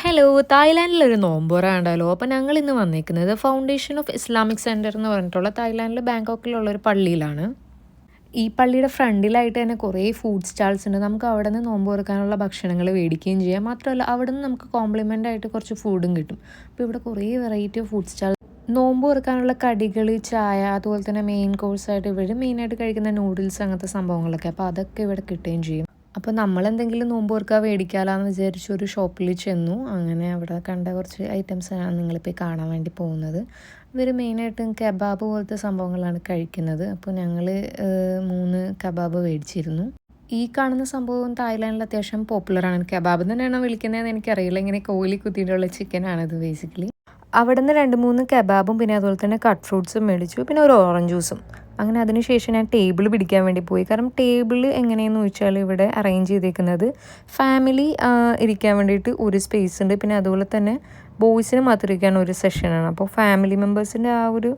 Hello, തായ്ലാൻഡിലൊരു നോമ്പുറ ഉണ്ടല്ലോ. അപ്പോൾ ഞങ്ങൾ ഇന്ന് വന്നിരിക്കുന്നത് ഫൗണ്ടേഷൻ ഓഫ് ഇസ്ലാമിക് സെൻറ്റർ എന്ന് പറഞ്ഞിട്ടുള്ള തായ്ലാൻഡിൽ ബാങ്കോക്കിലുള്ള ഒരു പള്ളിയിലാണ്. ഈ പള്ളിയുടെ ഫ്രണ്ടിലായിട്ട് തന്നെ കുറേ ഫുഡ് സ്റ്റാൾസ് ഉണ്ട്. നമുക്ക് അവിടെ നിന്ന് നോമ്പ് തുറക്കാനുള്ള ഭക്ഷണങ്ങൾ മേടിക്കുകയും ചെയ്യാം. മാത്രമല്ല അവിടെ നിന്ന് നമുക്ക് കോംപ്ലിമെൻ്റ് ആയിട്ട് കുറച്ച് ഫുഡും കിട്ടും. അപ്പോൾ ഇവിടെ കുറേ വെറൈറ്റി ഓഫ് ഫുഡ് സ്റ്റാൾ, നോമ്പ് തുറക്കാനുള്ള കടികൾ, ചായ, അതുപോലെ തന്നെ മെയിൻ കോഴ്സായിട്ട് ഇവിടെ മെയിനായിട്ട് കഴിക്കുന്ന നൂഡിൽസ് അങ്ങനത്തെ സംഭവങ്ങളൊക്കെ. അപ്പോൾ അതൊക്കെ ഇവിടെ കിട്ടുകയും ചെയ്യും. അപ്പോൾ നമ്മളെന്തെങ്കിലും നോമ്പ് തുറക്കാൻ മേടിക്കാമെന്ന് വിചാരിച്ച് ഒരു ഷോപ്പിൽ ചെന്നു. അങ്ങനെ അവിടെ കണ്ട കുറച്ച് ഐറ്റംസാണ് നിങ്ങളിപ്പോൾ കാണാൻ വേണ്ടി പോകുന്നത്. ഇവർ മെയിനായിട്ടും കബാബ് പോലത്തെ സംഭവങ്ങളാണ് കഴിക്കുന്നത്. അപ്പോൾ ഞങ്ങൾ 3 കബാബ് മേടിച്ചിരുന്നു. ഈ കാണുന്ന സംഭവം തായ്ലാൻഡിൽ അത്യാവശ്യം പോപ്പുലറാണ്. കബാബ് തന്നെയാണോ വിളിക്കുന്നതെന്ന് എനിക്കറിയില്ല. ഇങ്ങനെ കോലി കുത്തിയിട്ടുള്ള ചിക്കനാണിത് ബേസിക്കലി. അവിടെ നിന്ന് 2-3 കബാബും പിന്നെ അതുപോലെ തന്നെ കട്ട് ഫ്രൂട്ട്സും മേടിച്ചു, പിന്നെ ഒരു ഓറഞ്ച് ജ്യൂസും. അങ്ങനെ അതിനുശേഷം ഞാൻ ടേബിൾ പിടിക്കാൻ വേണ്ടി പോയി. കാരണം ടേബിൾ എങ്ങനെയെന്ന് ചോദിച്ചാൽ ഇവിടെ അറേഞ്ച് ചെയ്തേക്കുന്നത് ഫാമിലി ഇരിക്കാൻ വേണ്ടിയിട്ട് ഒരു സ്പേസ് ഉണ്ട്, പിന്നെ അതുപോലെ തന്നെ ബോയ്സിന് മാത്രം ഇരിക്കാൻ ഒരു സെഷനാണ്. അപ്പോൾ ഫാമിലി മെമ്പേഴ്സിൻ്റെ ആ ഒരു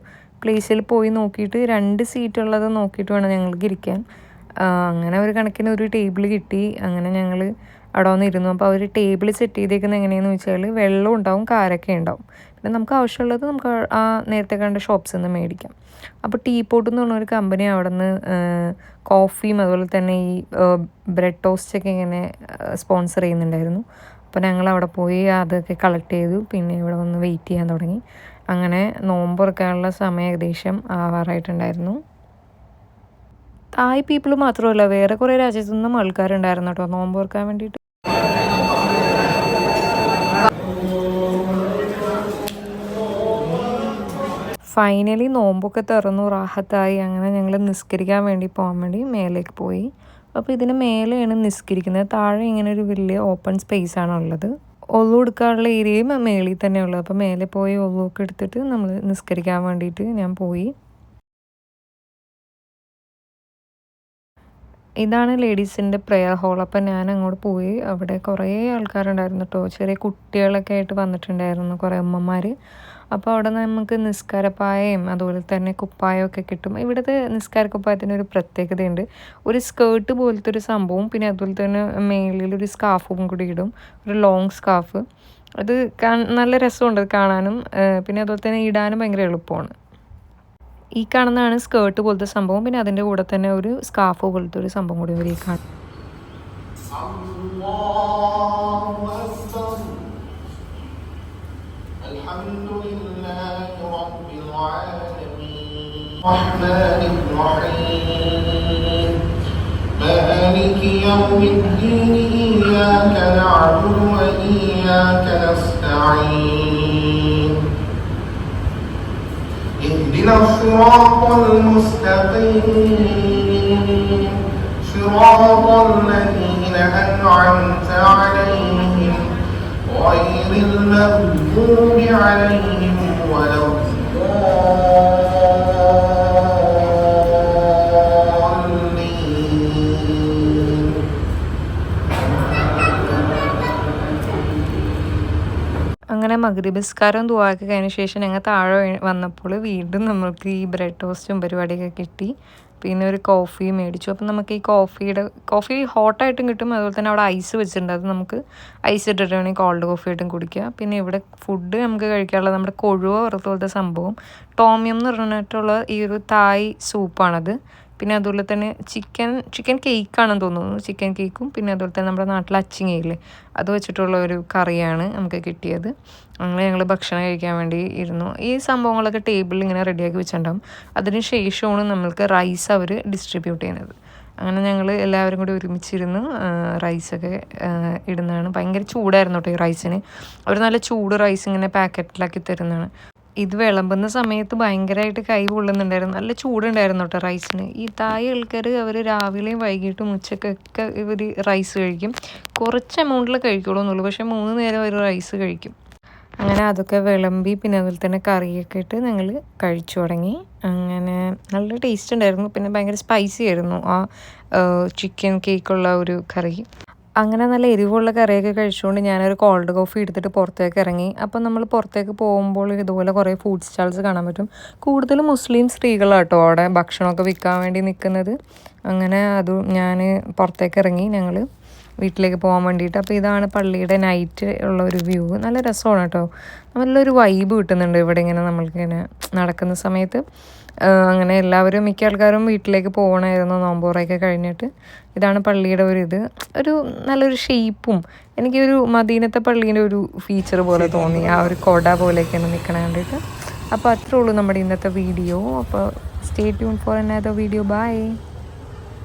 പ്ലേസിൽ പോയി നോക്കിയിട്ട് 2 സീറ്റുള്ളത് നോക്കിയിട്ട് വേണം ഞങ്ങൾക്ക് ഇരിക്കാൻ. അങ്ങനെ ഒരു കണക്കിന് ഒരു ടേബിൾ കിട്ടി. അങ്ങനെ ഞങ്ങൾ അവിടെ വന്നിരുന്നു. അപ്പോൾ അവർ ടേബിൾ സെറ്റ് ചെയ്തേക്കുന്നത് എങ്ങനെയാണെന്ന് വെച്ചാൽ വെള്ളം ഉണ്ടാവും, കാരൊക്കെ ഉണ്ടാവും. പിന്നെ നമുക്ക് ആവശ്യമുള്ളത് നമുക്ക് ആ നേരത്തെ കണ്ട ഷോപ്സിൽ നിന്ന് മേടിക്കാം. അപ്പോൾ ടീ പോട്ട് എന്ന് പറഞ്ഞൊരു കമ്പനി അവിടെ നിന്ന് കോഫിയും അതുപോലെ തന്നെ ഈ ബ്രെഡ് ടോസ്റ്റൊക്കെ ഇങ്ങനെ സ്പോൺസർ ചെയ്യുന്നുണ്ടായിരുന്നു. അപ്പോൾ ഞങ്ങൾ അവിടെ പോയി അതൊക്കെ കളക്ട് ചെയ്തു. പിന്നെ ഇവിടെ വന്ന് വെയിറ്റ് ചെയ്യാൻ തുടങ്ങി. അങ്ങനെ നോമ്പ് തുറക്കാനുള്ള സമയം ഏകദേശം ആവാറായിട്ടുണ്ടായിരുന്നു. തായ് പീപ്പിൾ മാത്രമല്ല, വേറെ കുറേ രാജ്യത്തു നിന്നും ആൾക്കാരുണ്ടായിരുന്നു കേട്ടോ നോമ്പ് തുറക്കാൻ വേണ്ടിയിട്ട്. ഫൈനലി നോമ്പൊക്കെ തുറന്നു, റാഹത്തായി. അങ്ങനെ ഞങ്ങൾ നിസ്കരിക്കാൻ വേണ്ടി പോകാൻ വേണ്ടി മേലേക്ക് പോയി. അപ്പോൾ ഇതിന് മേലെയാണ് നിസ്കരിക്കുന്നത്. താഴെ ഇങ്ങനെ ഒരു വലിയ ഓപ്പൺ സ്പേസ് ആണ് ഉള്ളത്. ഒളു എടുക്കാനുള്ള ഏരിയയും മേളിൽ തന്നെ ഉള്ളത്. അപ്പോൾ മേലെ പോയി ഒളുവൊക്കെ എടുത്തിട്ട് നമ്മൾ നിസ്കരിക്കാൻ വേണ്ടിയിട്ട് ഞാൻ പോയി. ഇതാണ് ലേഡീസിൻ്റെ പ്രെയർ ഹോൾ. അപ്പം ഞാൻ അങ്ങോട്ട് പോയി. അവിടെ കുറേ ആൾക്കാരുണ്ടായിരുന്നു കേട്ടോ. ചെറിയ കുട്ടികളൊക്കെ ആയിട്ട് വന്നിട്ടുണ്ടായിരുന്നു, കുറേ അമ്മമാർ. അപ്പോൾ അവിടെ നമുക്ക് നിസ്കാരപ്പായയും അതുപോലെ തന്നെ കുപ്പായമൊക്കെ കിട്ടും. ഇവിടുത്തെ നിസ്കാരക്കുപ്പായത്തിന് ഒരു പ്രത്യേകതയുണ്ട്. ഒരു സ്കേർട്ട് പോലത്തെ ഒരു സംഭവം, പിന്നെ അതുപോലെ തന്നെ മേളിലൊരു സ്കാർഫും കൂടി ഇടും, ഒരു ലോങ് സ്കാർഫ്. അത് നല്ല രസമുണ്ട് കാണാനും, പിന്നെ അതുപോലെ തന്നെ ഇടാനും ഭയങ്കര എളുപ്പമാണ്. ഈ കാണുന്നതാണ് സ്കേർട്ട് പോലത്തെ സംഭവം. പിന്നെ അതിൻ്റെ കൂടെ തന്നെ ഒരു സ്കാർഫ് പോലത്തെ ഒരു സംഭവം കൂടി ഇവർ കാണും. مالك يوم الدين إياك نعبد وإياك نستعين اهدنا الصراط المستقيم صراط الذين أنعمت عليهم غير المغضوب عليهم ولا അങ്ങനെ മഗ്രിബ് നിസ്കാരം ദുആയൊക്കെ കഴിഞ്ഞ ശേഷം ഞങ്ങൾ താഴെ വന്നപ്പോൾ വീണ്ടും നമ്മൾക്ക് ഈ ബ്രെഡ് ടോസ്റ്റും പരിപാടിയൊക്കെ കിട്ടി. പിന്നെ ഒരു കോഫി മേടിച്ചു. അപ്പം നമുക്ക് ഈ കോഫി ഹോട്ടായിട്ടും കിട്ടും, അതുപോലെ തന്നെ അവിടെ ഐസ് വെച്ചിട്ടുണ്ട്. അത് നമുക്ക് ഐസ് ഇട്ടിട്ട് വേണമെങ്കിൽ കോൾഡ് കോഫി ആയിട്ടും കുടിക്കുക. പിന്നെ ഇവിടെ ഫുഡ് നമുക്ക് കഴിക്കാനുള്ളത് നമ്മുടെ കൊഴുവ പോലത്തെ സംഭവം, ടോമിയം എന്ന് പറഞ്ഞിട്ടുള്ള ഈ ഒരു തായ് സൂപ്പാണത്. പിന്നെ അതുപോലെ തന്നെ ചിക്കൻ കേക്കാണെന്ന് തോന്നുന്നു, ചിക്കൻ കേക്കും പിന്നെ അതുപോലെ തന്നെ നമ്മുടെ നാട്ടിൽ അച്ചിങ്ങയില്ലേ അത് വെച്ചിട്ടുള്ള ഒരു കറിയാണ് നമുക്ക് കിട്ടിയത്. അങ്ങനെ ഞങ്ങൾ ഭക്ഷണം കഴിക്കാൻ വേണ്ടി ഇരുന്നു. ഈ സംഭവങ്ങളൊക്കെ ടേബിളിൽ ഇങ്ങനെ റെഡിയാക്കി വെച്ചിട്ടുണ്ടാകും. അതിന് ശേഷമാണ് നമ്മൾക്ക് റൈസ് അവർ ഡിസ്ട്രിബ്യൂട്ട് ചെയ്യുന്നത്. അങ്ങനെ ഞങ്ങൾ എല്ലാവരും കൂടി ഒരുമിച്ചിരുന്ന് റൈസൊക്കെ ഇടുന്നതാണ്. ഭയങ്കര ചൂടായിരുന്നു കേട്ടോ ഈ റൈസിന്. അവർ നല്ല ചൂട് റൈസ് ഇങ്ങനെ പാക്കറ്റിലാക്കി തരുന്നതാണ്. ഇത് വിളമ്പുന്ന സമയത്ത് ഭയങ്കരമായിട്ട് കൈ പൊള്ളുന്നുണ്ടായിരുന്നു, നല്ല ചൂടുണ്ടായിരുന്നു കേട്ടോ റൈസിന്. ഈ തായ് ആൾക്കാർ അവർ രാവിലെയും വൈകിട്ടും ഉച്ചക്കൊക്കെ ഇവർ റൈസ് കഴിക്കും. കുറച്ച് എമൗണ്ടിൽ കഴിക്കുള്ളൂ എന്നുള്ളൂ, പക്ഷേ 3 നേരം അവർ റൈസ് കഴിക്കും. അങ്ങനെ അതൊക്കെ വിളമ്പി പിന്നെ അതുപോലെ തന്നെ കറിയൊക്കെ ഇട്ട് ഞങ്ങൾ കഴിച്ചു തുടങ്ങി. അങ്ങനെ നല്ല ടേസ്റ്റ് ഉണ്ടായിരുന്നു. പിന്നെ ഭയങ്കര സ്പൈസി ആയിരുന്നു ആ ചിക്കൻ കേക്കുള്ള ഒരു കറി. അങ്ങനെ നല്ല എരിവുള്ള കറിയൊക്കെ കഴിച്ചുകൊണ്ട് ഞാനൊരു കോൾഡ് കോഫി എടുത്തിട്ട് പുറത്തേക്ക് ഇറങ്ങി. അപ്പം നമ്മൾ പുറത്തേക്ക് പോകുമ്പോൾ ഇതുപോലെ കുറേ ഫുഡ് സ്റ്റാൾസ് കാണാൻ പറ്റും. കൂടുതലും മുസ്ലിം സ്ത്രീകളാട്ടോ അവിടെ ഭക്ഷണമൊക്കെ വിൽക്കാൻ വേണ്ടി നിൽക്കുന്നത്. അങ്ങനെ ഞാൻ പുറത്തേക്ക് ഇറങ്ങി. ഞങ്ങൾ വീട്ടിലേക്ക് പോകാൻ വേണ്ടിയിട്ട്. അപ്പോൾ ഇതാണ് പള്ളിയുടെ നൈറ്റ് ഉള്ള ഒരു വ്യൂ. നല്ല രസമാണ് കേട്ടോ. നല്ലൊരു വൈബ് കിട്ടുന്നുണ്ട് ഇവിടെ ഇങ്ങനെ നമ്മൾക്കിങ്ങനെ നടക്കുന്ന സമയത്ത്. അങ്ങനെ എല്ലാവരും മിക്ക ആൾക്കാരും വീട്ടിലേക്ക് പോകണമായിരുന്നു നോമ്പോറൊക്കെ കഴിഞ്ഞിട്ട്. ഇതാണ് പള്ളിയുടെ ഒരു നല്ലൊരു ഷേപ്പും എനിക്കൊരു മദീനത്തെ പള്ളീൻ്റെ ഒരു ഫീച്ചർ പോലെ തോന്നി. ആ ഒരു കൊട പോലെയൊക്കെയാണ് നിൽക്കണ കണ്ടിട്ട്. അപ്പോൾ അത്രേ ഉള്ളൂ നമ്മുടെ ഇന്നത്തെ വീഡിയോ. അപ്പോൾ stay tune for another video. By.